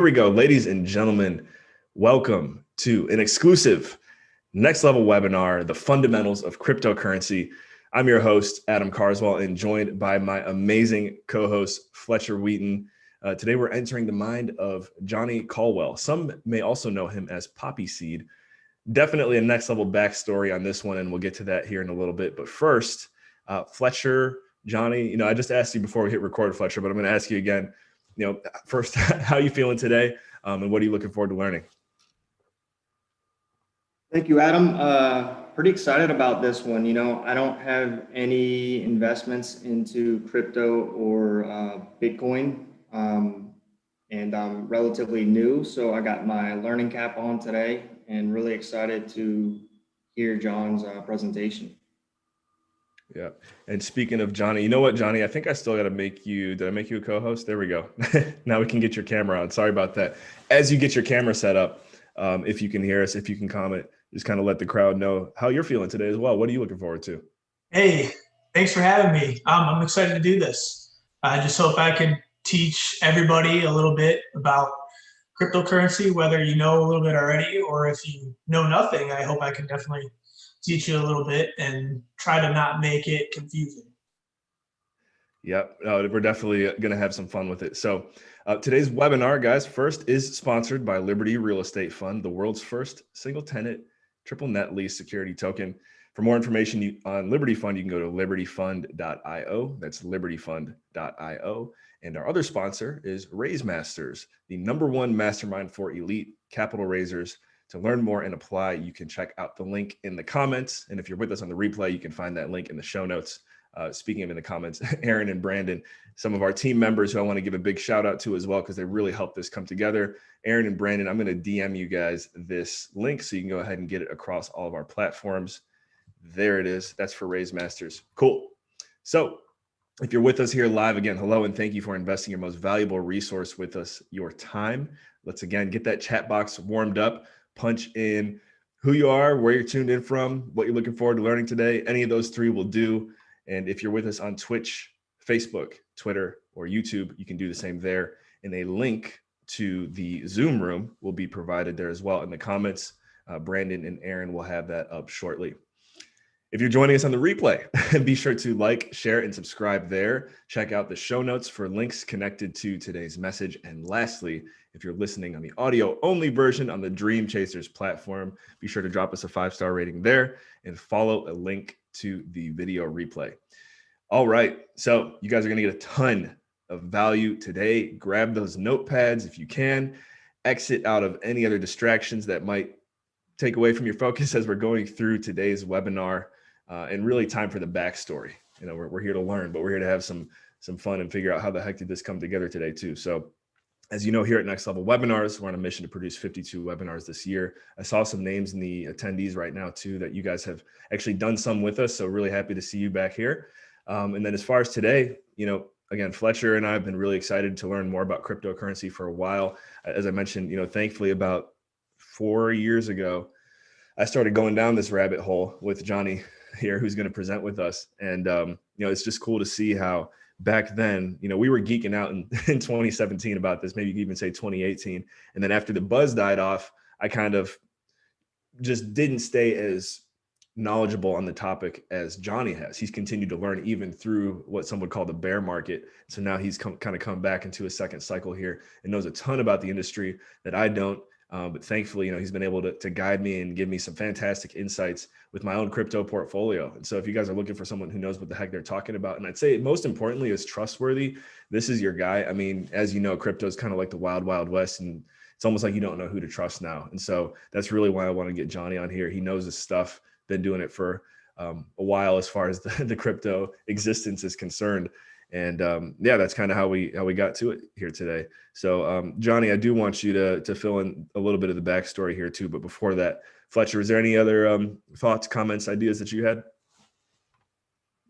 Here we go, ladies and gentlemen. Welcome to an exclusive next level webinar, The Fundamentals of Cryptocurrency. I'm your host, Adam Carswell, and joined by my amazing co-host, Fletcher Wheaton. Today, we're entering the mind of Johnny Colwill. Some may also know him as Poppy Seed. Definitely a next level backstory on this one, and we'll get to that here in a little bit. But first, Fletcher, Johnny, I just asked you before we hit record, Fletcher, but I'm going to ask you again. First, how are you feeling today, and what are you looking forward to learning? Thank you, Adam. Pretty excited about this one. I don't have any investments into crypto or Bitcoin, and I'm relatively new, so I got my learning cap on today, and really excited to hear John's presentation. Yeah. And speaking of Johnny, you know what, Johnny, I think I still got to make you, did I make you a co-host? There we go. Now we can get your camera on. Sorry about that. As you get your camera set up, if you can hear us, if you can comment, just kind of let the crowd know how you're feeling today as well. What are you looking forward to? Hey, thanks for having me. I'm excited to do this. I just hope I can teach everybody a little bit about cryptocurrency, whether you know a little bit already or if you know nothing. I hope I can definitely teach you a little bit and try to not make it confusing. Yep, we're definitely going to have some fun with it. So today's webinar, guys, first is sponsored by Liberty Real Estate Fund, the world's first single tenant, triple net lease security token. For more information on Liberty Fund, you can go to libertyfund.io. That's libertyfund.io. And our other sponsor is Raise Masters, the #1 mastermind for elite capital raisers. To learn more and apply, you can check out the link in the comments. And if you're with us on the replay, you can find that link in the show notes. Speaking of in the comments, Aaron and Brandon, some of our team members who I want to give a big shout out to as well, because they really helped this come together. Aaron and Brandon, I'm going to DM you guys this link so you can go ahead and get it across all of our platforms. There it is. That's for Raise Masters. Cool. So if you're with us here live, again, hello, and thank you for investing your most valuable resource with us, your time. Let's again get that chat box warmed up. Punch in who you are, where you're tuned in from, what you're looking forward to learning today. Any of those three will do. And if you're with us on Twitch, Facebook, Twitter, or YouTube, you can do the same there. And a link to the Zoom room will be provided there as well in the comments. Brandon and Aaron will have that up shortly. If you're joining us on the replay, be sure to like, share, and subscribe there. Check out the show notes for links connected to today's message. And lastly, if you're listening on the audio-only version on the Dream Chasers platform, be sure to drop us a 5-star rating there and follow a link to the video replay. All right, so you guys are gonna get a ton of value today. Grab those notepads if you can. Exit out of any other distractions that might take away from your focus as we're going through today's webinar. And really time for the backstory. We're here to learn, but we're here to have some fun and figure out how the heck did this come together today too. So as you know, here at Next Level Webinars, we're on a mission to produce 52 webinars this year. I saw some names in the attendees right now too, that you guys have actually done some with us. So really happy to see you back here. And then as far as today, again, Fletcher and I have been really excited to learn more about cryptocurrency for a while. As I mentioned, thankfully about 4 years ago, I started going down this rabbit hole with Johnny here, who's going to present with us. And, it's just cool to see how back then, we were geeking out in 2017 about this, maybe you could even say 2018. And then after the buzz died off, I kind of just didn't stay as knowledgeable on the topic as Johnny has. He's continued to learn even through what some would call the bear market. So now he's kind of come back into a second cycle here and knows a ton about the industry that I don't. But thankfully, he's been able to guide me and give me some fantastic insights with my own crypto portfolio. And so if you guys are looking for someone who knows what the heck they're talking about, and I'd say most importantly is trustworthy, this is your guy. I mean, as you know, crypto is kind of like the wild, wild west, and it's almost like you don't know who to trust now. And so that's really why I want to get Johnny on here. He knows this stuff, been doing it for a while as far as the crypto existence is concerned. And yeah, that's kind of how we got to it here today. So Johnny, I do want you to fill in a little bit of the backstory here too. But before that, Fletcher, is there any other thoughts, comments, ideas that you had?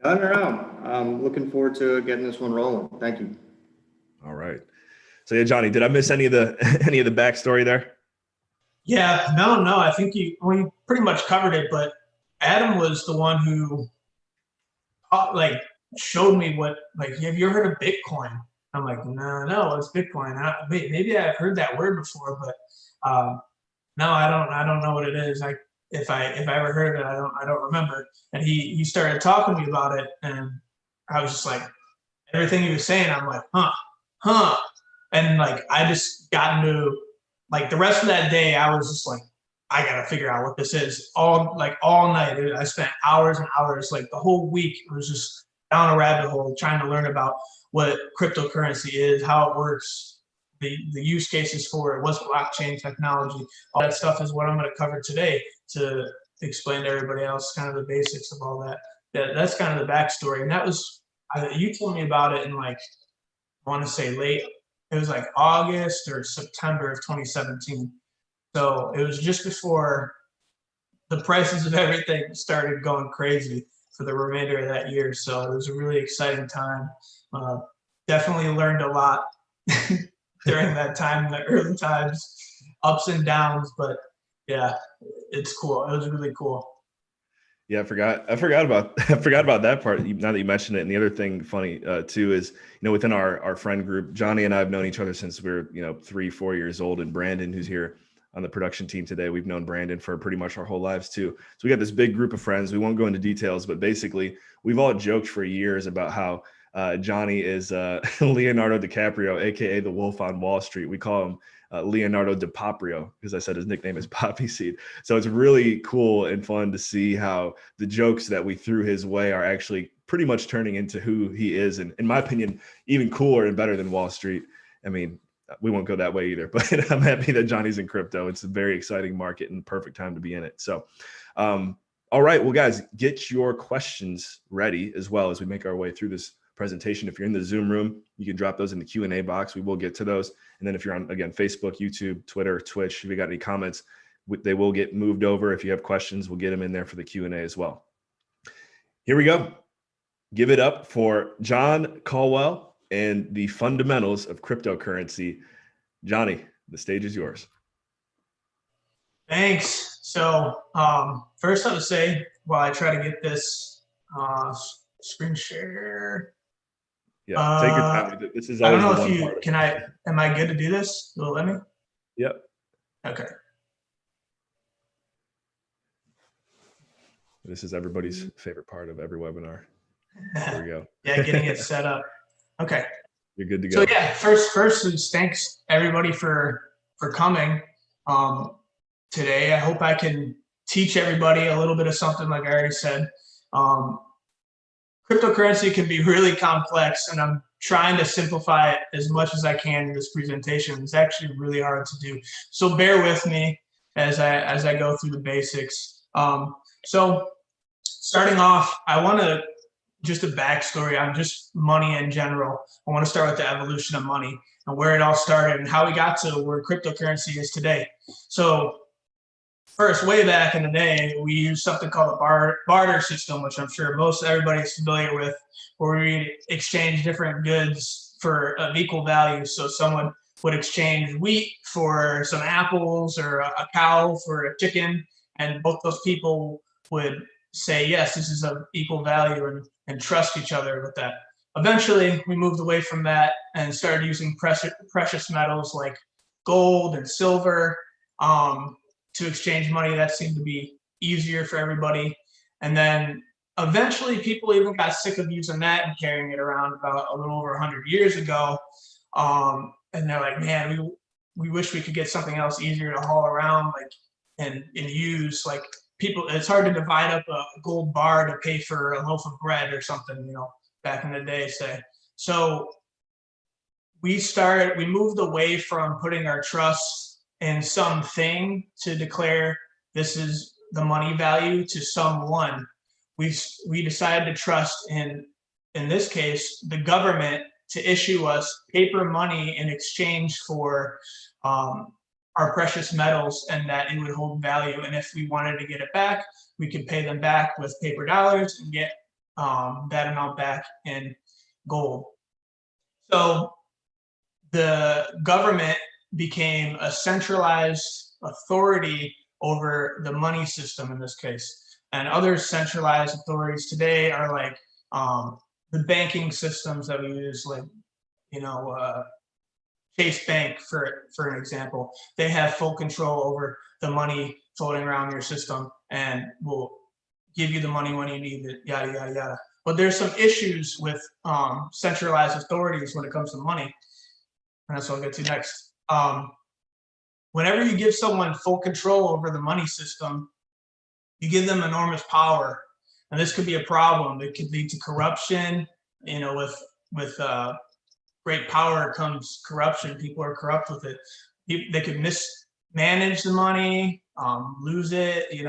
No. I'm looking forward to getting this one rolling. Thank you. All right. So yeah, Johnny, did I miss any of the backstory there? Yeah, no. I think we pretty much covered it. But Adam was the one who showed me have you ever heard of Bitcoin? I'm like, no, it's Bitcoin. Maybe I've heard that word before, but no, I don't know what it is. If I ever heard it, I don't remember. And he started talking to me about it, and I was just like, everything he was saying, I'm like, huh. And like, I just got into, like, the rest of that day, I was just like, I gotta figure out what this is. All night, I spent hours and hours, like the whole week, it was just down a rabbit hole trying to learn about what cryptocurrency is, how it works, the use cases for it, what's blockchain technology. All that stuff is what I'm going to cover today to explain to everybody else kind of the basics of all that. That's kind of the backstory. And that was, you told me about it in, like, I want to say it was like August or September of 2017. So it was just before the prices of everything started going crazy for the remainder of that year. So it was a really exciting time. Definitely learned a lot during that time, in the early times, ups and downs, but yeah, it's cool. It was really cool. Yeah, I forgot about that part. Now that you mentioned it, and the other thing funny too is, within our friend group, Johnny and I have known each other since we were 3-4 years old, and Brandon, who's here on the production team today, we've known Brandon for pretty much our whole lives too. So we got this big group of friends. We won't go into details, but basically, we've all joked for years about how Johnny is Leonardo DiCaprio, aka the Wolf on Wall Street. We call him Leonardo DiPaprio because I said his nickname is Poppy Seed. So it's really cool and fun to see how the jokes that we threw his way are actually pretty much turning into who he is, and in my opinion, even cooler and better than Wall Street. I mean, we won't go that way either, but I'm happy that Johnny's in crypto. It's a very exciting market and perfect time to be in it. So, all right, well, guys, get your questions ready as well as we make our way through this presentation. If you're in the Zoom room, you can drop those in the Q&A box. We will get to those. And then if you're on, again, Facebook, YouTube, Twitter, Twitch, if you got any comments, they will get moved over. If you have questions, we'll get them in there for the Q&A as well. Here we go. Give it up for John Colwill and the fundamentals of cryptocurrency. Johnny, the stage is yours. Thanks. So first I would say, while I try to get this screen share. Yeah, take your time. This is always I don't know if you, am I good to do this? Will it let me? Yep. Okay. This is everybody's favorite part of every webinar. There we go. Yeah, getting it set up. Okay. You're good to go. So yeah, first is thanks everybody for coming today. I hope I can teach everybody a little bit of something, like I already said. Cryptocurrency can be really complex, and I'm trying to simplify it as much as I can in this presentation. It's actually really hard to do. So bear with me as I go through the basics. So starting off, I want to just a backstory on just money in general. I want to start with the evolution of money and where it all started and how we got to where cryptocurrency is today. So first, way back in the day, we used something called a barter system, which I'm sure most everybody's familiar with, where we exchange different goods for of equal value. So someone would exchange wheat for some apples, or a cow for a chicken, and both those people would say, yes, this is of equal value, and trust each other with that. Eventually, we moved away from that and started using precious metals like gold and silver to exchange money. That seemed to be easier for everybody. And then eventually people even got sick of using that and carrying it around about a little over 100 years ago. And they're like, man, we wish we could get something else easier to haul around, like, and use. Like, people, it's hard to divide up a gold bar to pay for a loaf of bread or something, back in the day, say. So we moved away from putting our trust in something to declare this is the money value to someone. We decided to trust in this case, the government to issue us paper money in exchange for our precious metals, and that it would hold value. And if we wanted to get it back, we could pay them back with paper dollars and get that amount back in gold. So the government became a centralized authority over the money system in this case. And other centralized authorities today are like the banking systems that we use, like Chase Bank, for an example, they have full control over the money floating around your system and will give you the money when you need it, yada, yada, yada. But there's some issues with centralized authorities when it comes to money. And that's what I'll get to next. Whenever you give someone full control over the money system, you give them enormous power. And this could be a problem. It could lead to corruption. With great power comes corruption. People are corrupt with it. They could mismanage the money, lose it. You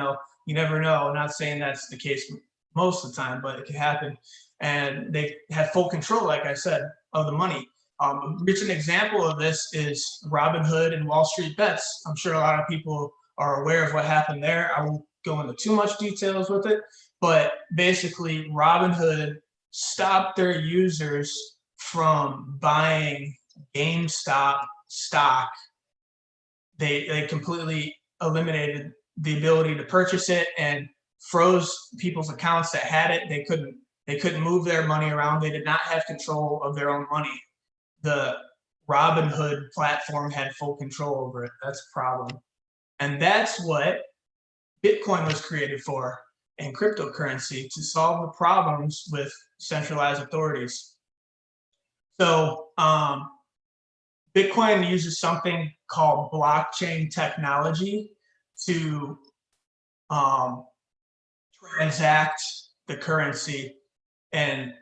never know. I'm not saying that's the case most of the time, but it can happen. And they have full control, like I said, of the money. A recent example of this is Robinhood and Wall Street Bets. I'm sure a lot of people are aware of what happened there. I won't go into too much details with it, but basically Robinhood stopped their users from buying GameStop stock. They completely eliminated the ability to purchase it and froze people's accounts that had it. They couldn't move their money around. They did not have control of their own money. The Robinhood platform had full control over it. That's a problem. And that's what Bitcoin was created for, and cryptocurrency, to solve the problems with centralized authorities. So Bitcoin uses something called blockchain technology to transact the currency. And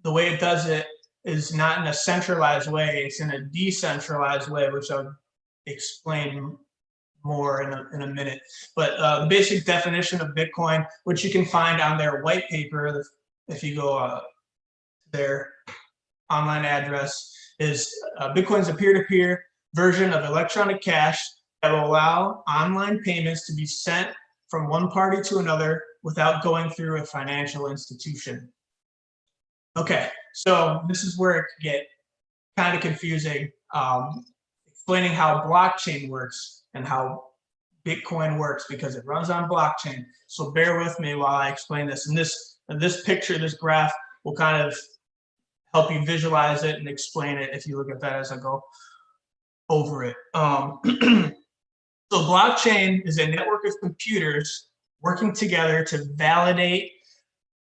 the way it does it is not in a centralized way, it's in a decentralized way, which I'll explain more in a minute. But the basic definition of Bitcoin, which you can find on their white paper, if you go to their online address, is Bitcoin's a peer-to-peer version of electronic cash that will allow online payments to be sent from one party to another without going through a financial institution. Okay, so this is where it could get kind of confusing, explaining how blockchain works and how Bitcoin works, because it runs on blockchain. So bear with me while I explain this. And this picture, this graph, will kind of help you visualize it and explain it if you look at that as I go over it. So blockchain is a network of computers working together to validate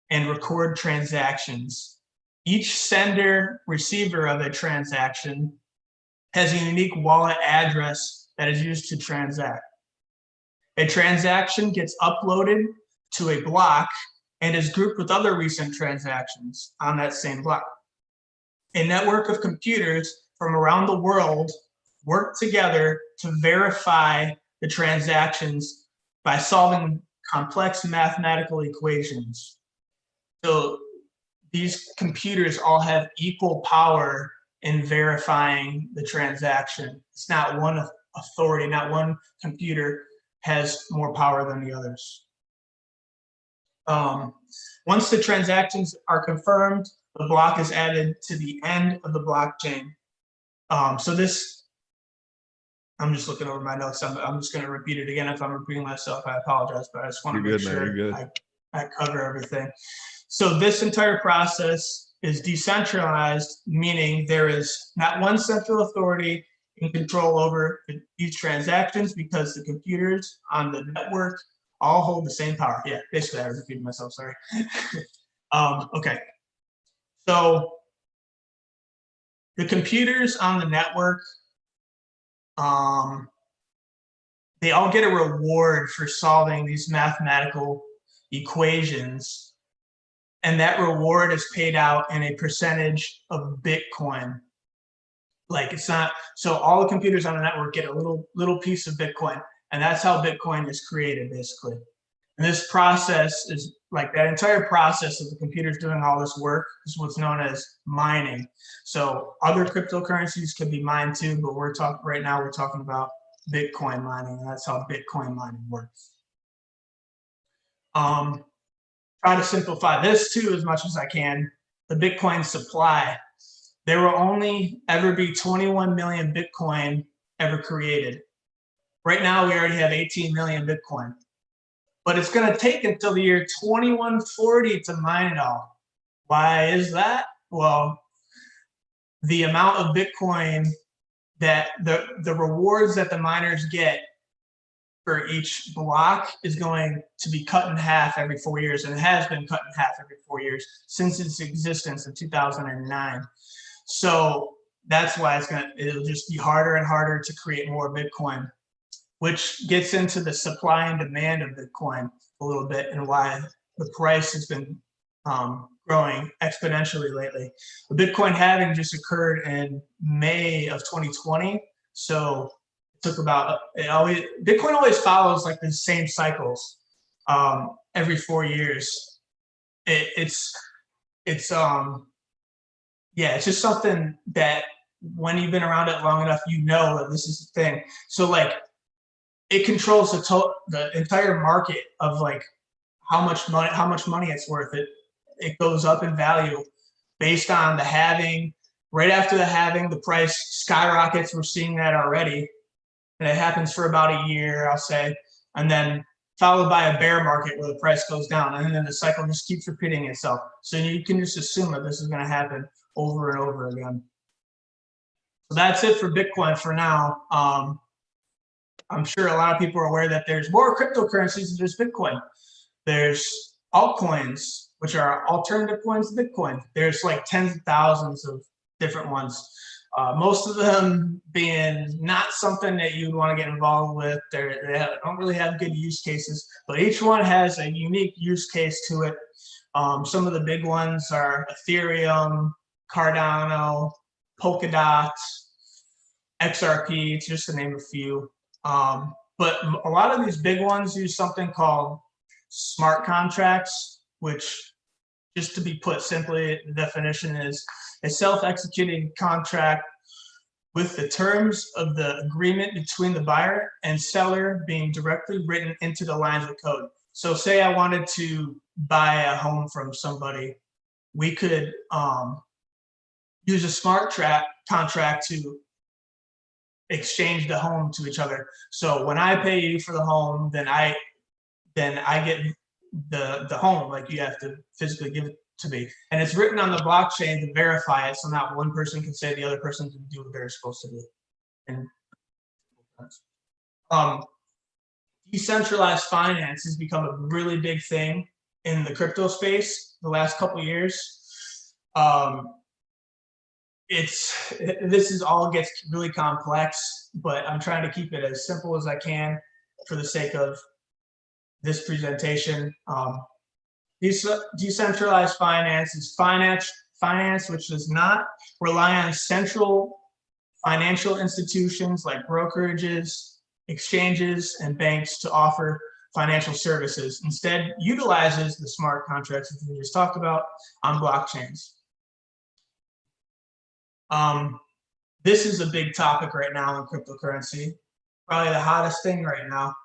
and record transactions. Each sender receiver of a transaction has a unique wallet address that is used to transact. A transaction gets uploaded to a block and is grouped with other recent transactions on that same block. A network of computers from around the world work together to verify the transactions by solving complex mathematical equations. So these computers all have equal power in verifying the transaction. It's not one authority, not one computer has more power than the others. Once the transactions are confirmed, the block is added to the end of the blockchain. So this, I'm just looking over my notes. I'm just going to repeat it again. If I'm repeating myself, I apologize, but I just want to make sure I cover everything. So this entire process is decentralized, meaning there is not one central authority in control over these transactions, because the computers on the network all hold the same power. Yeah, basically I repeated myself, sorry. Okay, so the computers on the network, they all get a reward for solving these mathematical equations. And that reward is paid out in a percentage of Bitcoin. Like, it's not, so all the computers on the network get a little piece of Bitcoin, and that's how Bitcoin is created, basically. And this process is, like, that entire process of the computers doing all this work is what's known as mining. So other cryptocurrencies can be mined too, but right now we're talking about Bitcoin mining, and that's how Bitcoin mining works. Try to simplify this too as much as I can. The Bitcoin supply. There will only ever be 21 million Bitcoin ever created. Right now, we already have 18 million Bitcoin. But it's going to take until the year 2140 to mine it all. Why is that? Well, the amount of Bitcoin that the rewards that the miners get for each block is going to be cut in half every 4 years, and it has been cut in half every 4 years since its existence in 2009. So that's why it'll just be harder and harder to create more Bitcoin, which gets into the supply and demand of Bitcoin a little bit, and why the price has been growing exponentially lately. The Bitcoin halving just occurred in May of 2020, so it took Bitcoin always follows like the same cycles every 4 years. It's just something that when you've been around it long enough, you know that this is the thing. So like, it controls the entire market of like how much money it's worth. It goes up in value based on the halving. Right after the halving, the price skyrockets. We're seeing that already, and it happens for about a year, I'll say, and then followed by a bear market where the price goes down, and then the cycle just keeps repeating itself. So you can just assume that this is going to happen over and over again. So that's it for Bitcoin for now. I'm sure a lot of people are aware that there's more cryptocurrencies than just Bitcoin. There's altcoins, which are alternative coins to Bitcoin. There's like tens of thousands of different ones. Most of them being not something that you'd want to get involved with. They don't really have good use cases, but each one has a unique use case to it. Some of the big ones are Ethereum, Cardano, Polkadot, XRP, just to name a few. But a lot of these big ones use something called smart contracts, which, just to be put simply, the definition is a self-executing contract with the terms of the agreement between the buyer and seller being directly written into the lines of code. So say I wanted to buy a home from somebody, we could use a smart contract to exchange the home to each other. So when I pay you for the home, then I get the home. Like, you have to physically give it to me, and it's written on the blockchain to verify it, so not one person can say the other person didn't do what they're supposed to do. And decentralized finance has become a really big thing in the crypto space the last couple of years. This all gets really complex, but I'm trying to keep it as simple as I can for the sake of this presentation. Decentralized finance is finance which does not rely on central financial institutions like brokerages, exchanges, and banks to offer financial services. Instead, utilizes the smart contracts that we just talked about on blockchains. This is a big topic right now in cryptocurrency, probably the hottest thing right now.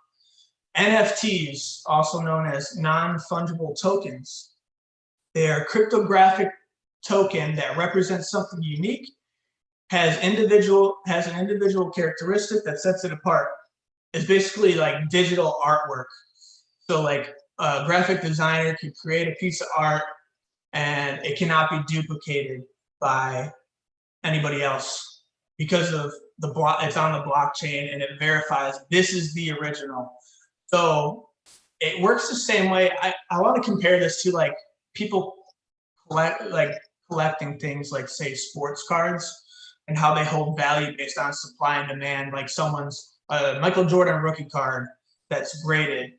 NFTs, also known as non-fungible tokens. They are a cryptographic token that represents something unique, has an individual characteristic that sets it apart. It's basically like digital artwork. So like a graphic designer could create a piece of art and it cannot be duplicated by anybody else because of it's on the blockchain and it verifies this is the original. So it works the same way. I want to compare this to like people collecting things like, say, sports cards, and how they hold value based on supply and demand. Like someone's Michael Jordan rookie card that's graded,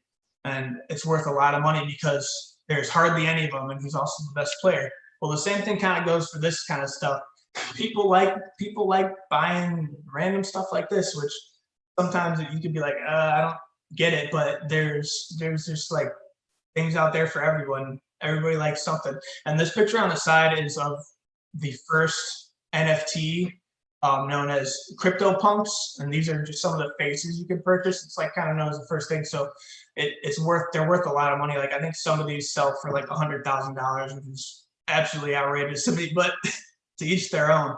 and it's worth a lot of money because there's hardly any of them, and he's also the best player. Well, the same thing kind of goes for this kind of stuff. People like buying random stuff like this, which sometimes you could be like, I don't get it, but there's just like things out there for everyone. Everybody likes something. And this picture on the side is of the first NFT known as CryptoPunks, and these are just some of the faces you can purchase. It's like kind of known as the first thing, so they're worth a lot of money. Like I think some of these sell for like $100,000, which is absolutely outrageous to me, but to each their own.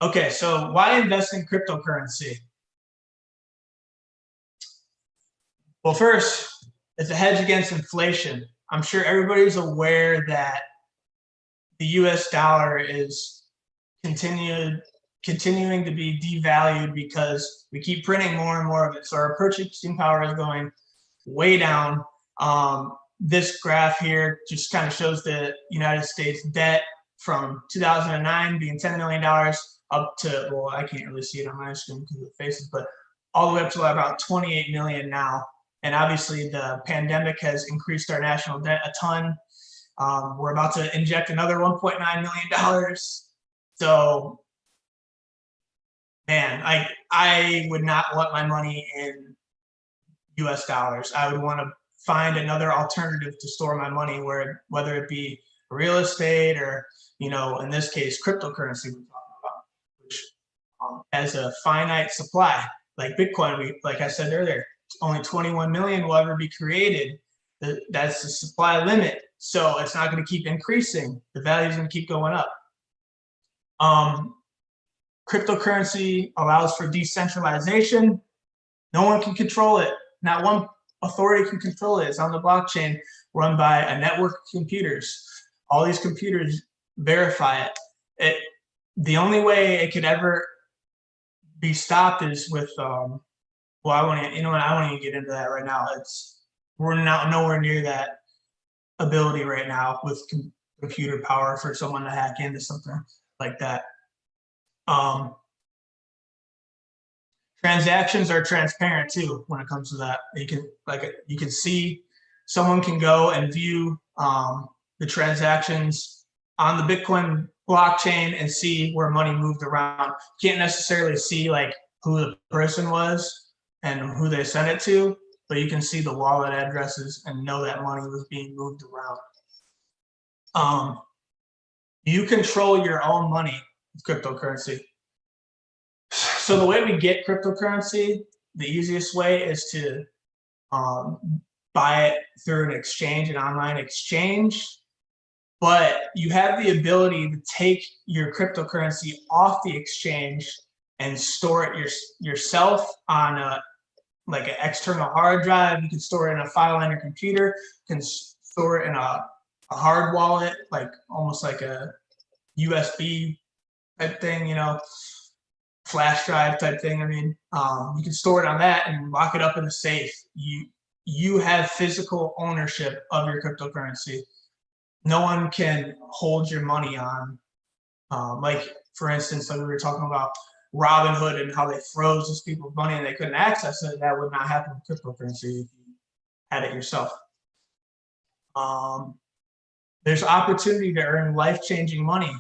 Okay, so why invest in cryptocurrency? Well, first, it's a hedge against inflation. I'm sure everybody's aware that the US dollar is continuing to be devalued because we keep printing more and more of it. So our purchasing power is going way down. This graph here just kind of shows the United States debt from 2009 being $10 million up to, well, I can't really see it on my screen because of the faces, but all the way up to about 28 million now. And obviously the pandemic has increased our national debt a ton. We're about to inject another $1.9 million. So, man, I would not want my money in US dollars. I would want to find another alternative to store my money, whether it be real estate or, in this case, cryptocurrency we're talking about, which has a finite supply. Like Bitcoin, like I said earlier, only 21 million will ever be created. That's the supply limit. So it's not going to keep increasing. The value is going to keep going up. Cryptocurrency allows for decentralization. No one can control it. Not one authority can control it. It's on the blockchain run by a network of computers. All these computers verify it. The only way it could ever be stopped is with, well, I won't even get into that right now. We're not nowhere near that ability right now with computer power for someone to hack into something like that. Transactions are transparent too when it comes to that. You can see, someone can go and view the transactions on the Bitcoin blockchain and see where money moved around. You can't necessarily see like who the person was and who they sent it to, but you can see the wallet addresses and know that money was being moved around. You control your own money with cryptocurrency. So the way we get cryptocurrency, the easiest way is to buy it through an online exchange. But you have the ability to take your cryptocurrency off the exchange and store it yourself on like an external hard drive. You can store it in a file on your computer. You can store it in a hard wallet, like almost like a USB type thing, flash drive type thing. You can store it on that and lock it up in a safe. You have physical ownership of your cryptocurrency. No one can hold your money on, like for instance, like we were talking about Robinhood and how they froze these people's money and they couldn't access it. That would not happen with cryptocurrency if you had it yourself. There's opportunity to earn life-changing money.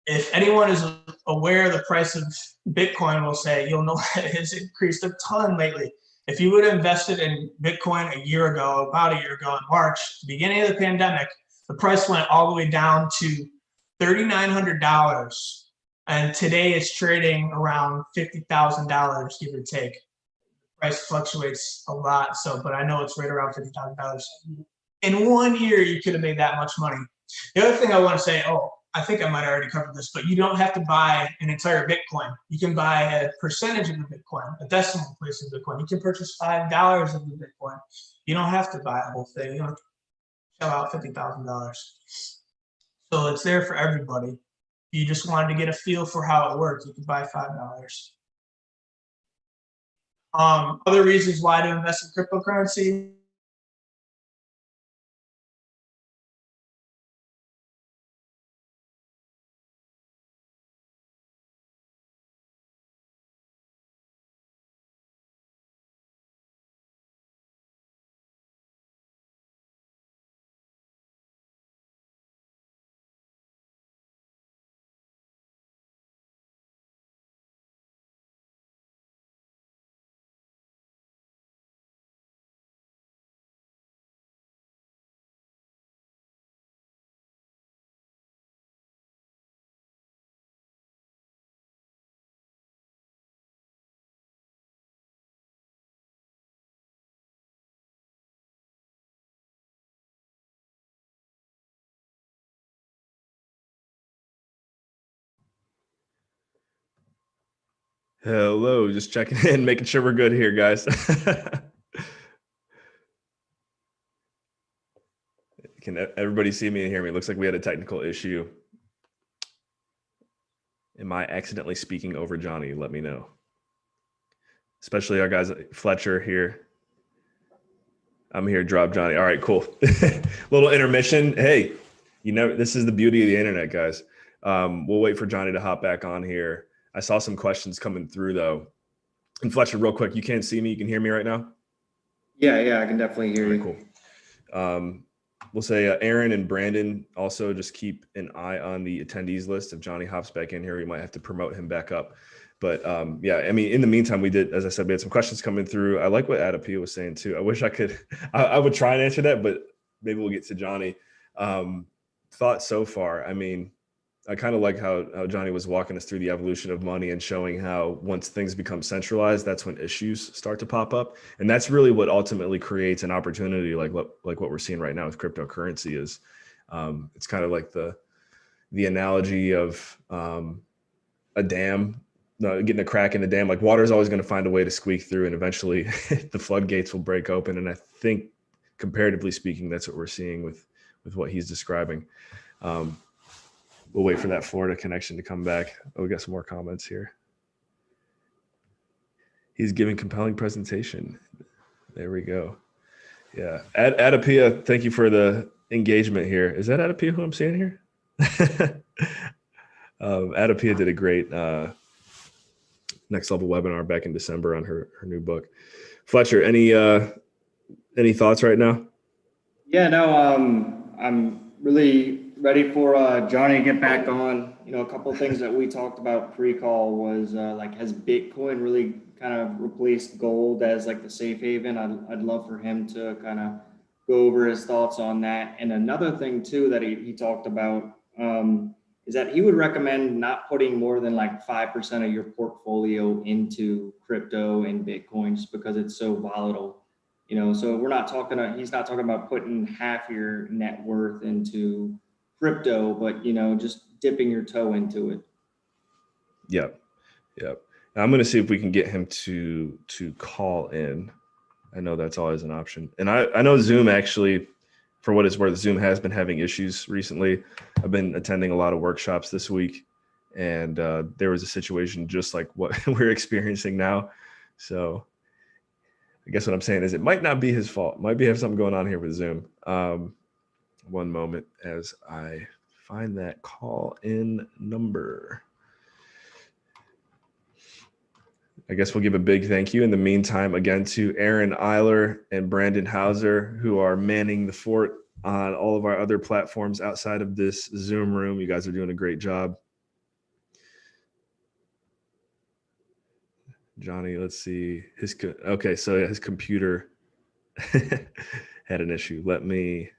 If anyone is aware of the price of Bitcoin, will say, you'll know that it has increased a ton lately. If you would have invested in Bitcoin about a year ago in March, the beginning of the pandemic, the price went all the way down to $3,900. And today it's trading around $50,000, give or take. The price fluctuates a lot, but I know it's right around $50,000. In 1 year, you could have made that much money. The other thing I want to say, I think I might have already covered this, but you don't have to buy an entire Bitcoin. You can buy a percentage of the Bitcoin, a decimal place of Bitcoin. You can purchase $5 of the Bitcoin. You don't have to buy a whole thing. You don't have to shell out $50,000. So it's there for everybody. If you just wanted to get a feel for how it works, you can buy $5. Other reasons why to invest in cryptocurrency. Hello, just checking in, making sure we're good here, guys. Can everybody see me and hear me? It looks like we had a technical issue. Am I accidentally speaking over Johnny? Let me know. Especially our guys, Fletcher here. I'm here, drop Johnny. All right, cool. Little intermission. Hey, this is the beauty of the internet, guys. We'll wait for Johnny to hop back on here. I saw some questions coming through though. And Fletcher, real quick, you can't see me. You can hear me right now? Yeah, I can definitely hear you. Cool. We'll say Aaron and Brandon also just keep an eye on the attendees list. If Johnny hops back in here, we might have to promote him back up. But yeah, I mean, in the meantime, we did, as I said, we had some questions coming through. I like what Adapia was saying too. I wish I could, I would try and answer that, but maybe we'll get to Johnny. Thoughts so far. I mean, I kind of like how Johnny was walking us through the evolution of money and showing how once things become centralized, that's when issues start to pop up. And that's really what ultimately creates an opportunity like what we're seeing right now with cryptocurrency is. It's kind of like the analogy of a dam, getting a crack in the dam. Like water is always going to find a way to squeak through and eventually the floodgates will break open. And I think comparatively speaking, that's what we're seeing with what he's describing. We'll wait for that Florida connection to come back. Oh, we got some more comments here. He's giving compelling presentation. There we go. Yeah. Adapia, thank you for the engagement here. Is that Adapia who I'm seeing here? Adapia did a great next level webinar back in December on her new book. Fletcher, any thoughts right now? Yeah, no, I'm really ready for Johnny to get back on. A couple of things that we talked about pre-call was like, has Bitcoin really kind of replaced gold as like the safe haven? I'd love for him to kind of go over his thoughts on that. And another thing too that he talked about is that he would recommend not putting more than like 5% of your portfolio into crypto and Bitcoin just because it's so volatile. So he's not talking about putting half your net worth into crypto, but just dipping your toe into it. Yep. I'm going to see if we can get him to call in. I know that's always an option. And I know Zoom actually, for what it's worth, Zoom has been having issues recently. I've been attending a lot of workshops this week, and there was a situation just like what we're experiencing now. So I guess what I'm saying is it might not be his fault. Might have something going on here with Zoom. One moment as I find that call in number. I guess we'll give a big thank you in the meantime again to Aaron Eiler and Brandon Hauser, who are manning the fort on all of our other platforms outside of this Zoom room. You guys are doing a great job. Johnny, let's see. Okay, so yeah, his computer had an issue. Let me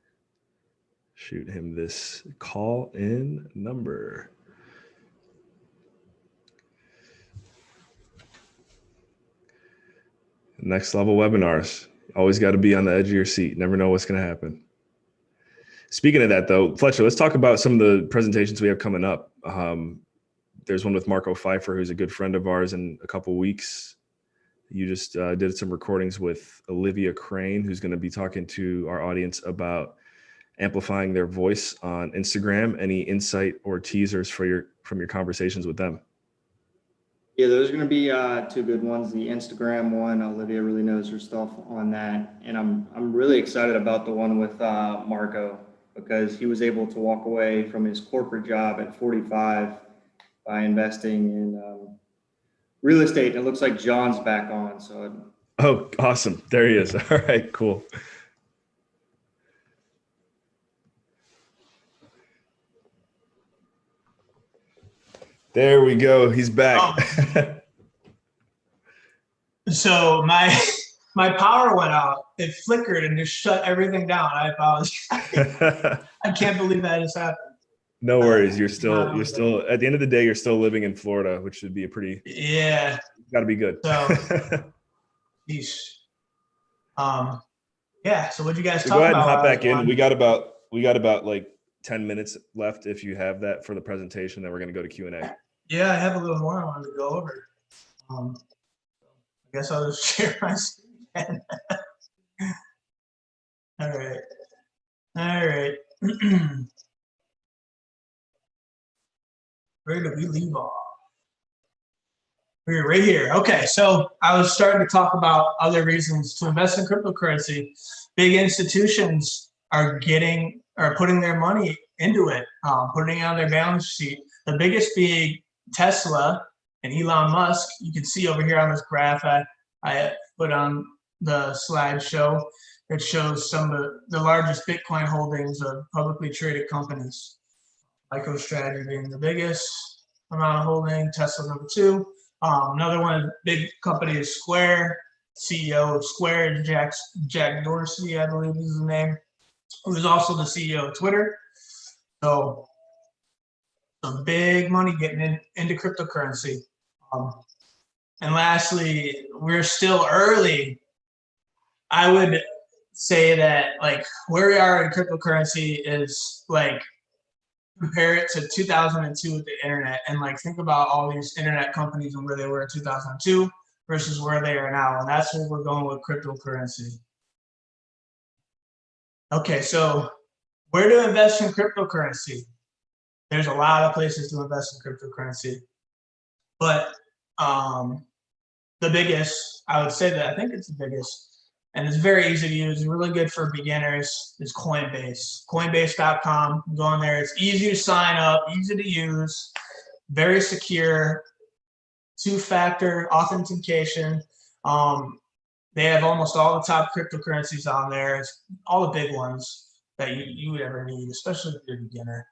shoot him this call in number. Next level webinars. Always got to be on the edge of your seat. Never know what's going to happen. Speaking of that, though, Fletcher, let's talk about some of the presentations we have coming up. There's one with Marco Pfeiffer, who's a good friend of ours, in a couple weeks. You just did some recordings with Olivia Crane, who's going to be talking to our audience about amplifying their voice on Instagram. Any insight or teasers from your conversations with them? Yeah, those are going to be two good ones. The Instagram one, Olivia really knows her stuff on that, and I'm really excited about the one with Marco, because he was able to walk away from his corporate job at 45 by investing in real estate. And it looks like John's back on. So. Oh, awesome! There he is. All right, cool. There we go. He's back. Oh. So my power went out. It flickered and just shut everything down. I apologize. I can't believe that just happened. No worries. You're still at the end of the day, you're still living in Florida, which should be a pretty, got to be good. So, geez. Yeah. So what you guys talk about? Go ahead and hop back in. We got about like 10 minutes left if you have that for the presentation. Then we're going to go to Q&A. Yeah, I have a little more I wanted to go over. I guess I'll just share my screen. All right. All right. Where did we leave off? We're right here. Okay, so I was starting to talk about other reasons to invest in cryptocurrency. Big institutions are putting their money into it, putting it on their balance sheet. The biggest being Tesla and Elon Musk. You can see over here on this graph I put on the slideshow. It shows some of the largest Bitcoin holdings of publicly traded companies. MicroStrategy being the biggest amount of holding, Tesla number 2. Another one, big company is Square. CEO of Square, Jack Dorsey, I believe is his name, who is also the CEO of Twitter. So some big money getting into cryptocurrency. And lastly, we're still early. I would say that like where we are in cryptocurrency is like, compare it to 2002 with the internet, and like think about all these internet companies and where they were in 2002 versus where they are now. And that's where we're going with cryptocurrency. Okay, so where to invest in cryptocurrency? There's a lot of places to invest in cryptocurrency, but the biggest, I would say that I think it's the biggest, and it's very easy to use, really good for beginners, is Coinbase. Coinbase.com, go on there. It's easy to sign up, easy to use, very secure, 2-factor authentication. They have almost all the top cryptocurrencies on there. It's all the big ones that you would ever need, especially if you're a beginner.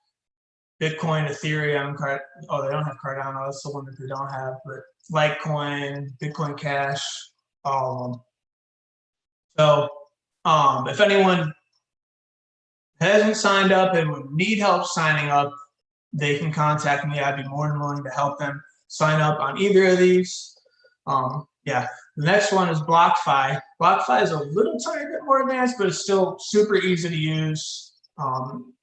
Bitcoin, Etherium, they don't have Cardano, that's the one that they don't have, but Litecoin, Bitcoin Cash, all of them. So if anyone hasn't signed up and would need help signing up, they can contact me. I'd be more than willing to help them sign up on either of these. Yeah, the next one is Blockify. Blockify is a little tiny bit more advanced, but it's still super easy to use,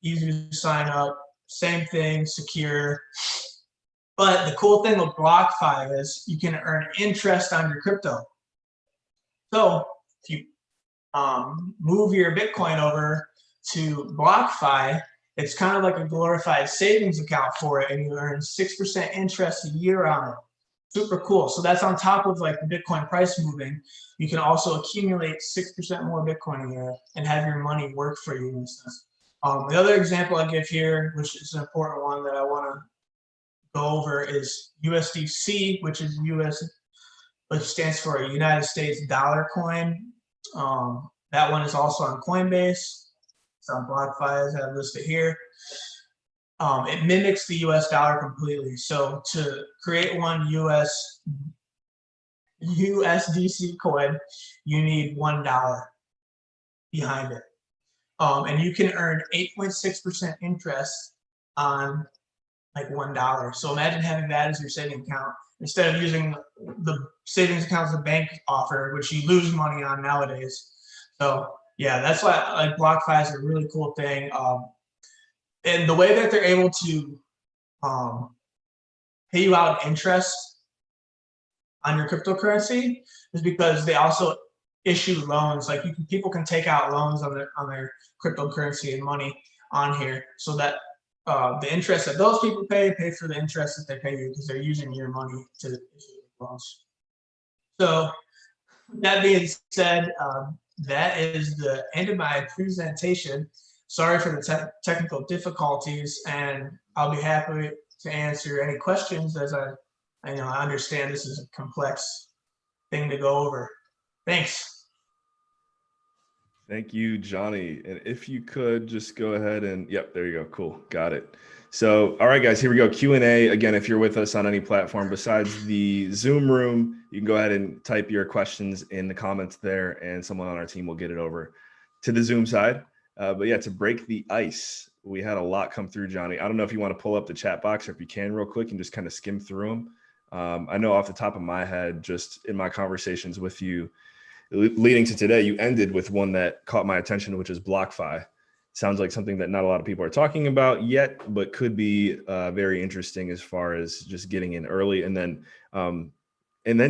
easy to sign up, same thing, secure. But the cool thing with Blockify is you can earn interest on your crypto. So if you move your Bitcoin over to Blockify, it's kind of like a glorified savings account for it, and you earn 6% interest a year on it. Super cool. So that's on top of like the Bitcoin price moving. You can also accumulate 6% more Bitcoin a year and have your money work for you and stuff. The other example I give here, which is an important one that I want to go over, is USDC, which stands for a United States dollar coin. That one is also on Coinbase. It's on Blockify, as I have listed here. It mimics the US dollar completely. So to create one USDC coin, you need $1 behind it. And you can earn 8.6% interest on like $1. So imagine having that as your savings account instead of using the savings accounts the bank offer, which you lose money on nowadays. So yeah, that's why like Blockify is a really cool thing. And the way that they're able to pay you out interest on your cryptocurrency is because they also issue loans. Like people can take out loans on their cryptocurrency and money on here, so that the interest that those people pay for the interest that they pay you because they're using your money to issue loans. So that being said, that is the end of my presentation. Sorry for the technical difficulties, and I'll be happy to answer any questions, as I understand this is a complex thing to go over. Thanks. Thank you, Johnny. And if you could just go ahead and, yep, there you go. Cool. Got it. So, all right, guys, here we go. Q&A. Again, if you're with us on any platform besides the Zoom room, you can go ahead and type your questions in the comments there, and someone on our team will get it over to the Zoom side. But yeah, to break the ice, we had a lot come through, Johnny. I don't know if you want to pull up the chat box, or if you can real quick and just kind of skim through them. I know off the top of my head, just in my conversations with you leading to today, you ended with one that caught my attention, which is BlockFi. Sounds like something that not a lot of people are talking about yet, but could be very interesting as far as just getting in early. And then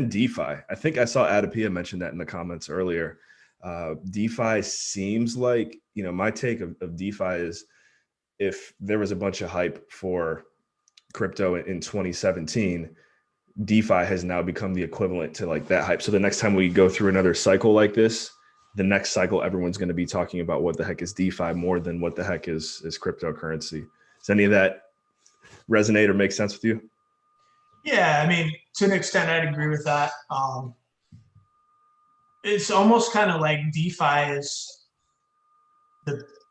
DeFi. I think I saw Adapia mention that in the comments earlier. DeFi seems like, my take of DeFi is, if there was a bunch of hype for crypto in 2017, DeFi has now become the equivalent to like that hype. So the next time we go through another cycle like this, the next cycle, everyone's going to be talking about what the heck is DeFi more than what the heck is cryptocurrency. Does any of that resonate or make sense with you? Yeah, I mean, to an extent, I'd agree with that. It's almost kind of like DeFi is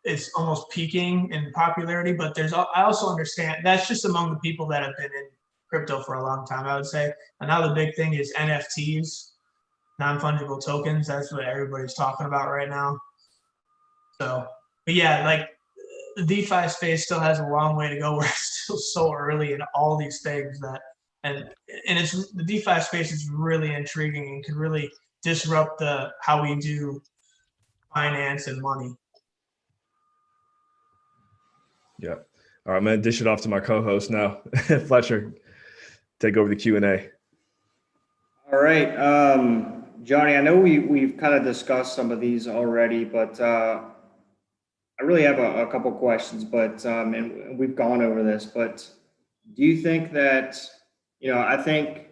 it's almost peaking in popularity, but I also understand that's just among the people that have been in crypto for a long time, I would say. And now the big thing is NFTs, non-fungible tokens. That's what everybody's talking about right now. So, but yeah, like the DeFi space still has a long way to go. We're still so early in all these things and the DeFi space is really intriguing and can really disrupt how we do finance and money. Yeah. All right, I'm going to dish it off to my co-host now. Fletcher, take over the Q&A. All right. Johnny, I know we've kind of discussed some of these already, but I really have a couple questions, but and we've gone over this, but do you think that, I think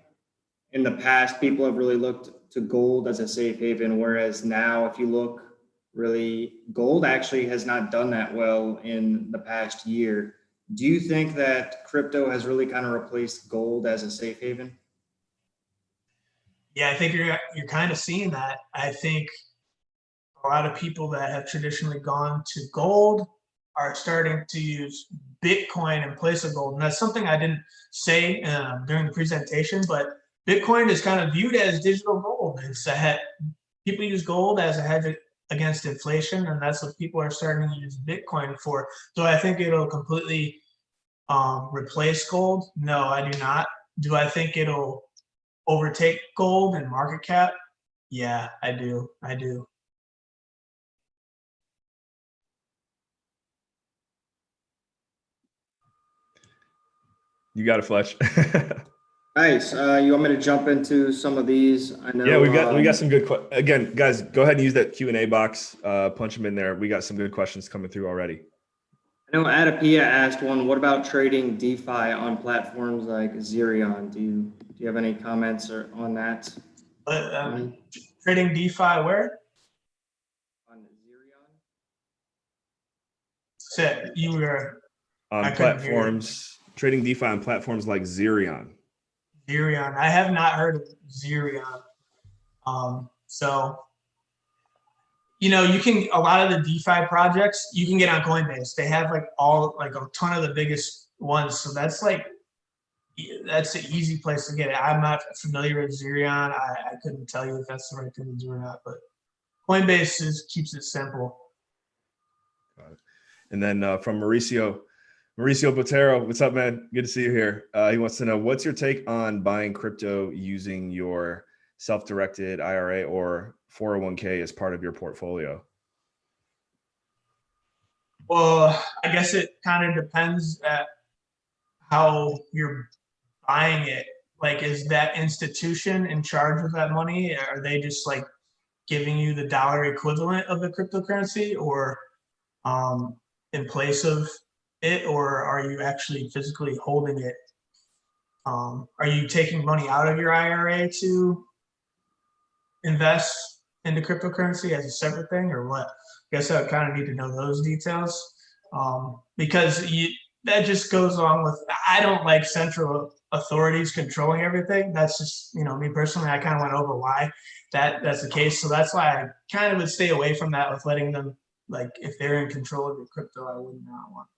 in the past, people have really looked to gold as a safe haven, whereas now, if you look, really, gold actually has not done that well in the past year. Do you think that crypto has really kind of replaced gold as a safe haven? Yeah, I think you're kind of seeing that. I think a lot of people that have traditionally gone to gold are starting to use Bitcoin in place of gold. And that's something I didn't say during the presentation, but Bitcoin is kind of viewed as digital gold. People use gold as a hedge against inflation, and that's what people are starting to use Bitcoin for. So I think it'll completely replace gold? No, I do not. Do I think it'll overtake gold in market cap? Yeah, I do. You got it, Fletch. Nice. You want me to jump into some of these? I know. Yeah, we got some good again, guys. Go ahead and use that Q&A box. Punch them in there. We got some good questions coming through already. I know Adapia asked one. What about trading DeFi on platforms like Etherium? Do you have any comments on that? Trading DeFi where? On Etherium. Seth, you were on platforms. Trading DeFi on platforms like Etherium. Etherium. I have not heard of Etherium. So, you can, a lot of the DeFi projects, you can get on Coinbase. They have a ton of the biggest ones. So that's an easy place to get it. I'm not familiar with Etherium. I couldn't tell you if that's the right thing to do or not, but Coinbase keeps it simple. And then from Mauricio Botero, what's up, man? Good to see you here. He wants to know, what's your take on buying crypto using your self-directed IRA or 401k as part of your portfolio? Well, I guess it kind of depends at how you're buying it. Like, is that institution in charge of that money? Are they just giving you the dollar equivalent of the cryptocurrency, or in place of it, or are you actually physically holding it? Are you taking money out of your IRA to invest into cryptocurrency as a separate thing, or what? I guess I kind of need to know those details, because that just goes along with, I don't like central authorities controlling everything. That's just, me personally, I kind of went over why that's the case. So that's why I kind of would stay away from that, with letting them, if they're in control of your crypto, I would not want that.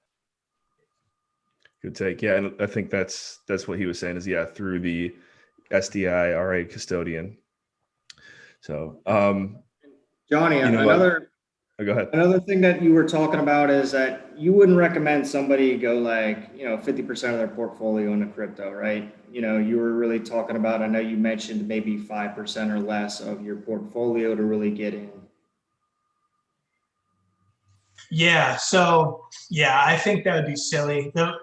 Good take. Yeah, and I think that's what he was saying is, through the SDI RA custodian. So, Johnny, go ahead. Another thing that you were talking about is that you wouldn't recommend somebody go 50% of their portfolio into crypto, right? You were really talking about, I know you mentioned maybe 5% or less of your portfolio to really get in. Yeah. So I think that would be silly. The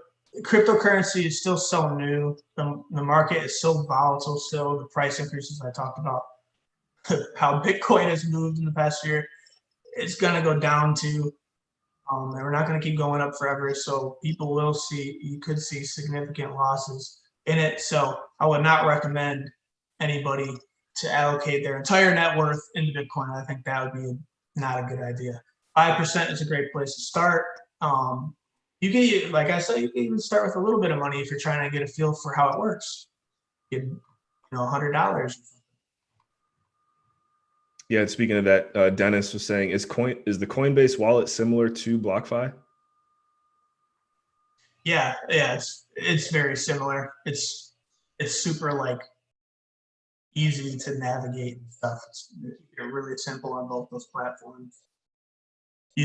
cryptocurrency is still so new. The market is so volatile still. The price increases I talked about how Bitcoin has moved in the past year, it's going to go down to, and we're not going to keep going up forever. So you could see significant losses in it. So I would not recommend anybody to allocate their entire net worth into Bitcoin. I think that would be not a good idea. 5% is a great place to start. You can, like I said, you can even start with a little bit of money if you're trying to get a feel for how it works. $100. Yeah, and speaking of that, Dennis was saying, is the Coinbase wallet similar to BlockFi? Yeah, it's very similar. It's super like easy to navigate and stuff. It's really simple on both those platforms.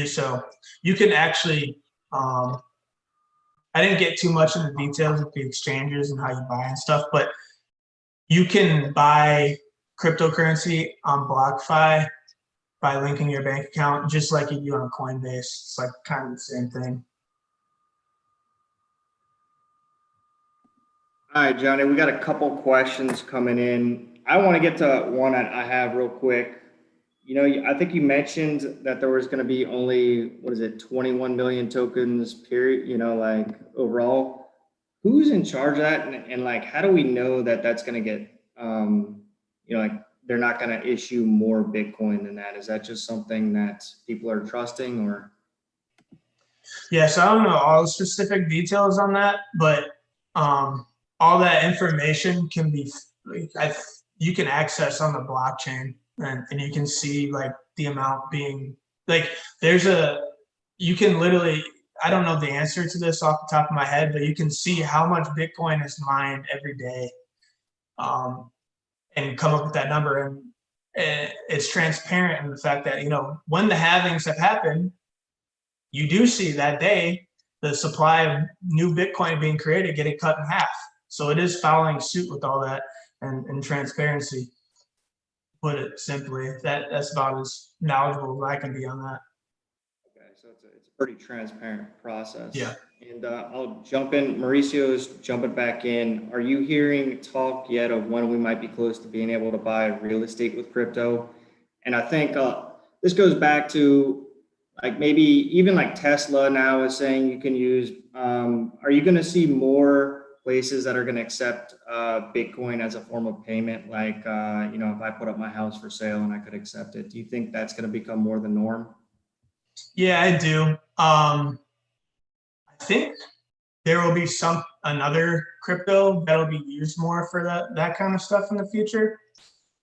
So you can actually, I didn't get too much in the details of the exchanges and how you buy and stuff, but you can buy cryptocurrency on BlockFi by linking your bank account, just like you do on Coinbase. It's like kind of the same thing. All right, Johnny, we got a couple questions coming in. I want to get to one that I have real quick. I think you mentioned that there was going to be only, 21 million tokens, period, like overall. Who's in charge of that? And like, how do we know that that's going to get, like they're not going to issue more Bitcoin than that? Is that just something that people are trusting or? Yeah, so I don't know all the specific details on that, but all that information can be, you can access on the blockchain, and you can see like the amount being like, you can literally, I don't know the answer to this off the top of my head, but you can see how much Bitcoin is mined every day, and come up with that number. And it's transparent in the fact that, when the halvings have happened, you do see that day the supply of new Bitcoin being created getting cut in half. So it is following suit with all that and transparency. Put it simply, that's about as knowledgeable as I can be on that. Okay, so it's a pretty transparent process. Yeah. And I'll jump in. Mauricio's jumping back in. Are you hearing talk yet of when we might be close to being able to buy real estate with crypto? And I think this goes back to like maybe even like Tesla now is saying you can use. Are you going to see more places that are going to accept Bitcoin as a form of payment? Like, if I put up my house for sale and I could accept it, do you think that's going to become more the norm? Yeah, I do. I think there will be another crypto that'll be used more for that kind of stuff in the future.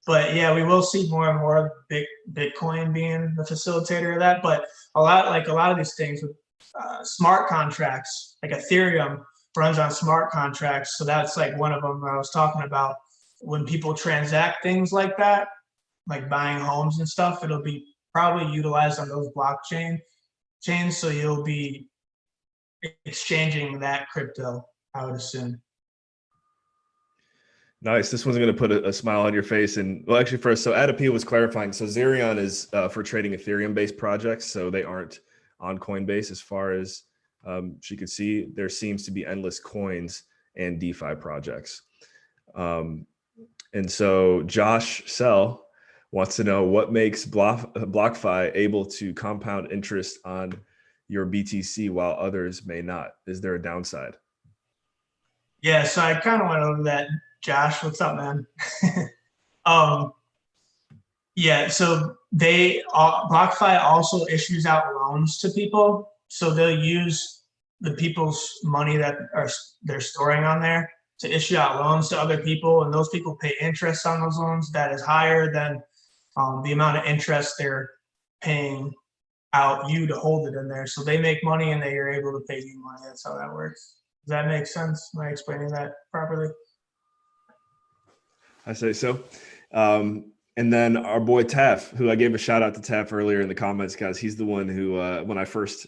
But yeah, we will see more and more Bitcoin being the facilitator of that. But a lot of these things with smart contracts, like Etherium runs on smart contracts. So that's like one of them that I was talking about. When people transact things like that, like buying homes and stuff, it'll be probably utilized on those blockchain chains. So you'll be exchanging that crypto, I would assume. Nice. This one's going to put a smile on your face. And well, actually first, so Adapia was clarifying. So Zerion is for trading Ethereum based projects. So they aren't on Coinbase. As far as she could see, there seems to be endless coins and DeFi projects. And so Josh Sell wants to know what makes BlockFi able to compound interest on your BTC while others may not. Is there a downside? Yeah, so I kind of went over that. Josh, what's up, man? Yeah, so BlockFi also issues out loans to people. So they'll use the people's money that they're storing on there to issue out loans to other people, and those people pay interest on those loans that is higher than the amount of interest they're paying out you to hold it in there. So they make money and they are able to pay you money. That's how that works. Does that make sense? Am I explaining that properly? I say so. And then our boy Taff, who I gave a shout out to Taff earlier in the comments, guys. He's the one who, when I first,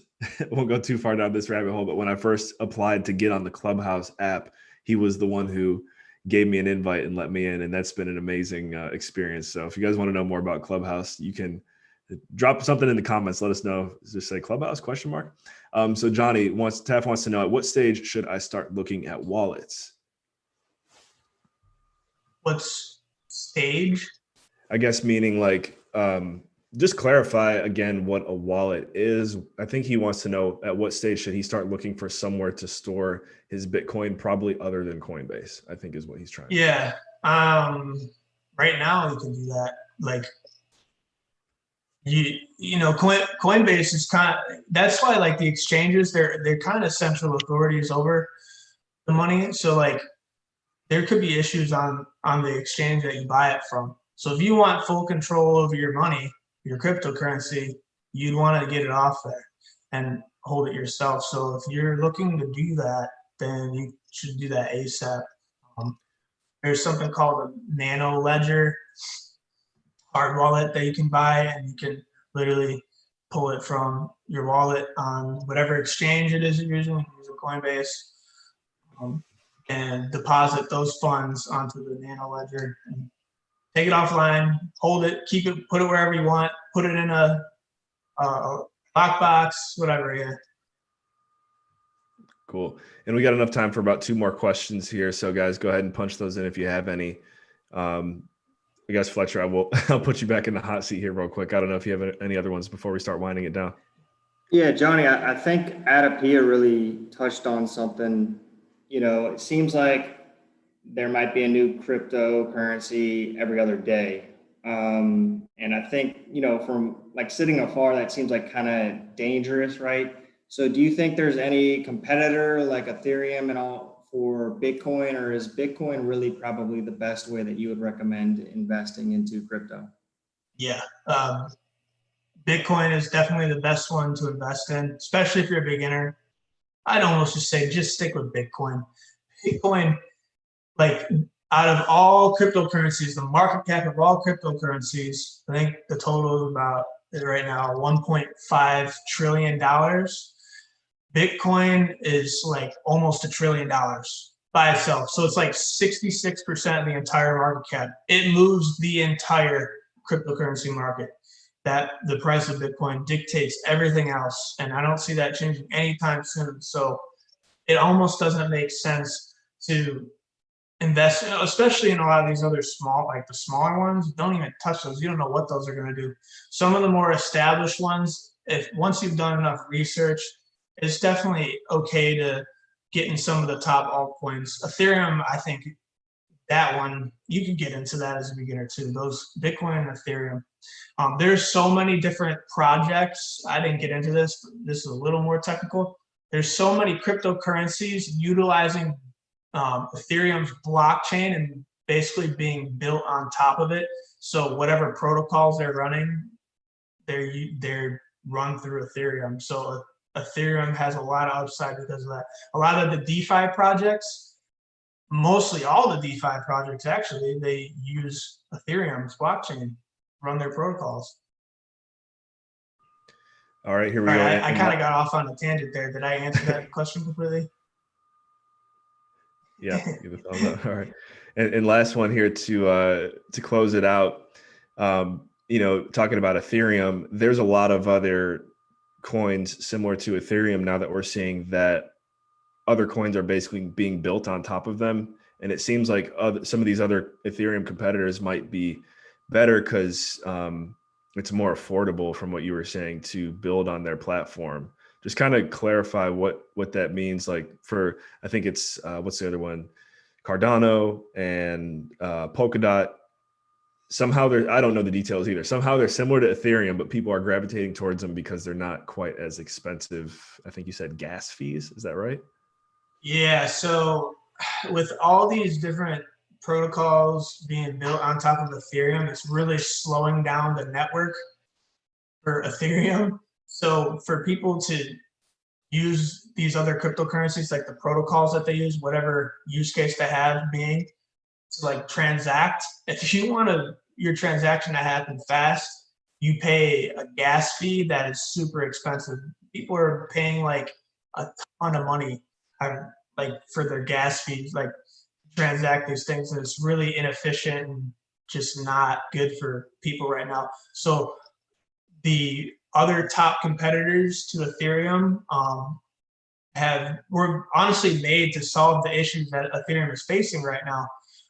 won't go too far down this rabbit hole, but when I first applied to get on the Clubhouse app, he was the one who gave me an invite and let me in. And that's been an amazing experience. So if you guys want to know more about Clubhouse, you can drop something in the comments. Let us know. Just say Clubhouse ? So Taff wants to know, at what stage should I start looking at wallets? What stage? I guess meaning like, just clarify again what a wallet is. I think he wants to know at what stage should he start looking for somewhere to store his Bitcoin, probably other than Coinbase, I think is what he's trying to say. Yeah. Right now you can do that. Like Coinbase is that's why like the exchanges, they're kind of central authorities over the money. So like there could be issues on the exchange that you buy it from. So if you want full control over your money, your cryptocurrency, you'd want to get it off there and hold it yourself. So if you're looking to do that, then you should do that ASAP. There's something called a nano ledger hard wallet that you can buy, and you can literally pull it from your wallet on whatever exchange it is you're using Coinbase, and deposit those funds onto the nano ledger and take it offline, hold it, keep it, put it wherever you want, put it in a lockbox, whatever. Yeah. Cool. And we got enough time for about 2 more questions here. So guys, go ahead and punch those in if you have any. I guess Fletcher, I'll put you back in the hot seat here real quick. I don't know if you have any other ones before we start winding it down. Yeah, Johnny, I think Adapia really touched on something. It seems like there might be a new cryptocurrency every other day. And I think, from like sitting afar, that seems like kind of dangerous, right? So do you think there's any competitor like Ethereum and all for Bitcoin, or is Bitcoin really probably the best way that you would recommend investing into crypto? Yeah. Bitcoin is definitely the best one to invest in, especially if you're a beginner. I'd almost just say just stick with Bitcoin. Bitcoin, like out of all cryptocurrencies, the market cap of all cryptocurrencies, I think the total is about right now $1.5 trillion. Bitcoin is like almost $1 trillion by itself. So it's like 66% of the entire market cap. It moves the entire cryptocurrency market. That the price of Bitcoin dictates everything else. And I don't see that changing anytime soon. So it almost doesn't make sense to invest, especially in a lot of these other the smaller ones. Don't even touch those. You don't know what those are going to do. Some of the more established ones, once you've done enough research, it's definitely okay to get in some of the top altcoins. Ethereum, I think that one, you can get into that as a beginner too. Those Bitcoin and Ethereum. There's so many different projects. I didn't get into this, but this is a little more technical. There's so many cryptocurrencies utilizing Ethereum's blockchain and basically being built on top of it. So whatever protocols they're running, they're run through Ethereum. So Ethereum has a lot of upside because of that. A lot of the DeFi projects, mostly all the DeFi projects actually, they use Ethereum's blockchain, run their protocols. All right, here we go. I kind of got off on a tangent there. Did I answer that question completely? Yeah, give a thumbs up. All right, and last one here to close it out. Talking about Ethereum, there's a lot of other coins similar to Ethereum now that we're seeing that other coins are basically being built on top of them, and it seems like some of these other Ethereum competitors might be better because it's more affordable, from what you were saying, to build on their platform. Just kind of clarify what that means. Like for, I think it's what's the other one, Cardano and Polkadot. Somehow I don't know the details either. Somehow they're similar to Ethereum, but people are gravitating towards them because they're not quite as expensive. I think you said gas fees. Is that right? Yeah. So with all these different protocols being built on top of Ethereum, it's really slowing down the network for Ethereum. So for people to use these other cryptocurrencies, like the protocols that they use, whatever use case they have being, to like transact, if you want your transaction to happen fast, you pay a gas fee that is super expensive. People are paying like a ton of money like for their gas fees, like transact these things, and it's really inefficient and just not good for people right now. So the other top competitors to Ethereum were honestly made to solve the issues that Ethereum is facing right now.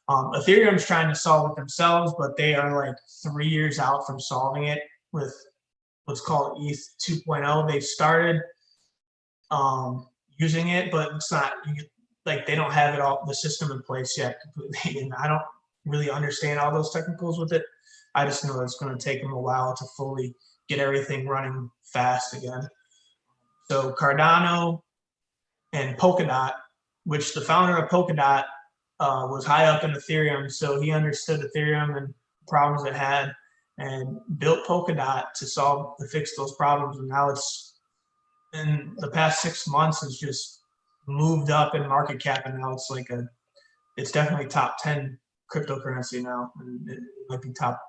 Ethereum's trying to solve it themselves, but they are like 3 years out from solving it with what's called ETH 2.0. They've started using it, but it's not like they don't have it all, the system in place yet completely. And I don't really understand all those technicals with it. I just know it's going to take them a while to fully get everything running fast again. So Cardano and Polkadot, which the founder of Polkadot was high up in Ethereum, so he understood Ethereum and problems it had, and built Polkadot to fix those problems. And now it's, in the past 6 months, has just moved up in market cap, and now it's definitely top 10 cryptocurrency now, and it might be top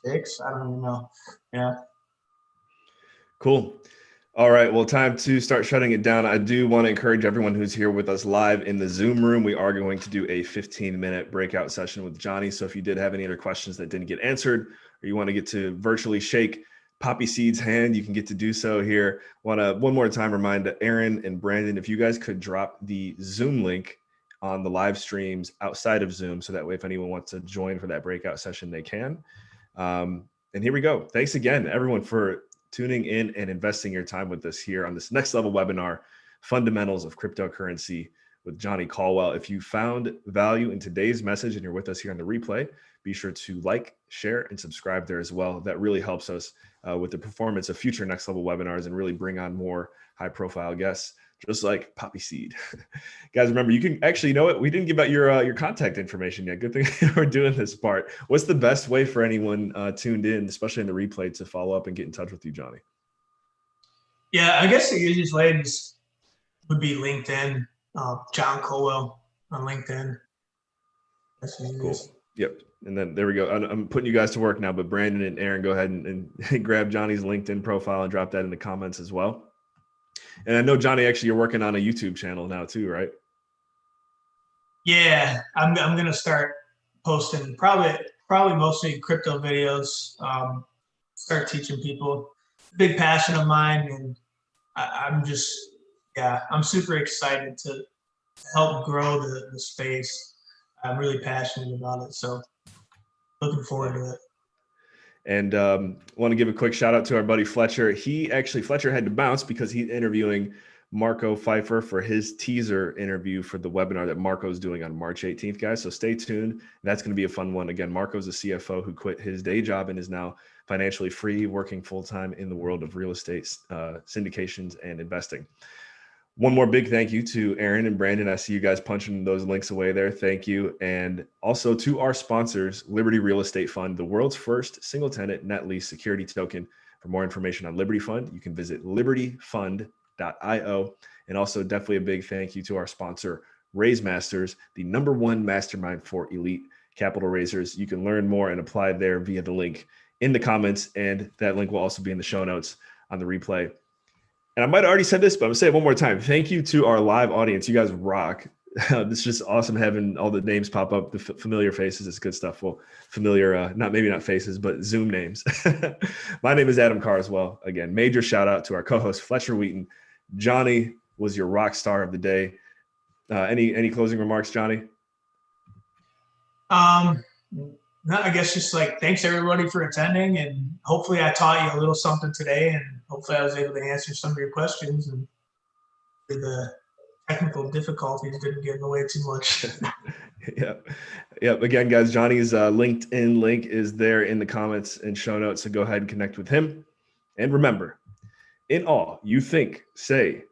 6. I don't even know. Yeah. Cool. All right. Well, time to start shutting it down. I do want to encourage everyone who's here with us live in the Zoom room. We are going to do a 15-minute breakout session with Johnny. So if you did have any other questions that didn't get answered, or you want to get to virtually shake Poppy Seed's hand, you can get to do so here. Want to one more time remind Aaron and Brandon, if you guys could drop the Zoom link on the live streams outside of Zoom, so that way if anyone wants to join for that breakout session, they can. And here we go. Thanks again, everyone, for tuning in and investing your time with us here on this next level webinar, Fundamentals of Cryptocurrency with Johnny Colwill. If you found value in today's message and you're with us here on the replay, be sure to like, share, and subscribe there as well. That really helps us with the performance of future next level webinars and really bring on more high profile guests, just like Poppy Seed. Guys, remember, you can actually, you know what? We didn't give out your contact information yet. Good thing we're doing this part. What's the best way for anyone tuned in, especially in the replay, to follow up and get in touch with you, Johnny? Yeah, I guess the easiest way would be LinkedIn, John Colwill on LinkedIn. That's the easiest. Cool. Yep. And then there we go. I'm putting you guys to work now, but Brandon and Aaron, go ahead and grab Johnny's LinkedIn profile and drop that in the comments as well. And I know, Johnny, actually, you're working on a YouTube channel now too, right? Yeah, I'm gonna start posting probably mostly crypto videos. Start teaching people. Big passion of mine, and I'm super excited to help grow the space. I'm really passionate about it, so looking forward to it. And want to give a quick shout out to our buddy Fletcher. Fletcher had to bounce because he's interviewing Marco Pfeiffer for his teaser interview for the webinar that Marco's doing on March 18th, guys. So stay tuned. That's going to be a fun one. Again, Marco's a CFO who quit his day job and is now financially free, working full-time in the world of real estate syndications and investing. One more big thank you to Aaron and Brandon. I see you guys punching those links away there. Thank you. And also to our sponsors, Liberty Real Estate Fund, the world's first single tenant net lease security token. For more information on Liberty Fund, you can visit libertyfund.io. And also definitely a big thank you to our sponsor, Raise Masters, the #1 mastermind for elite capital raisers. You can learn more and apply there via the link in the comments. And that link will also be in the show notes on the replay. And I might have already said this, but I'm gonna say it one more time. Thank you to our live audience. You guys rock. It's just awesome having all the names pop up, the familiar faces. It's good stuff. Well, familiar, maybe not faces, but Zoom names. My name is Adam Carswell. Again, major shout out to our co-host, Fletcher Wheaton. Johnny was your rock star of the day. Any closing remarks, Johnny? No, I guess just thanks everybody for attending, and hopefully I taught you a little something today, and hopefully I was able to answer some of your questions, and the technical difficulties didn't give away too much. Yep. Again, guys, Johnny's LinkedIn link is there in the comments and show notes, so go ahead and connect with him. And remember, in all you think, say,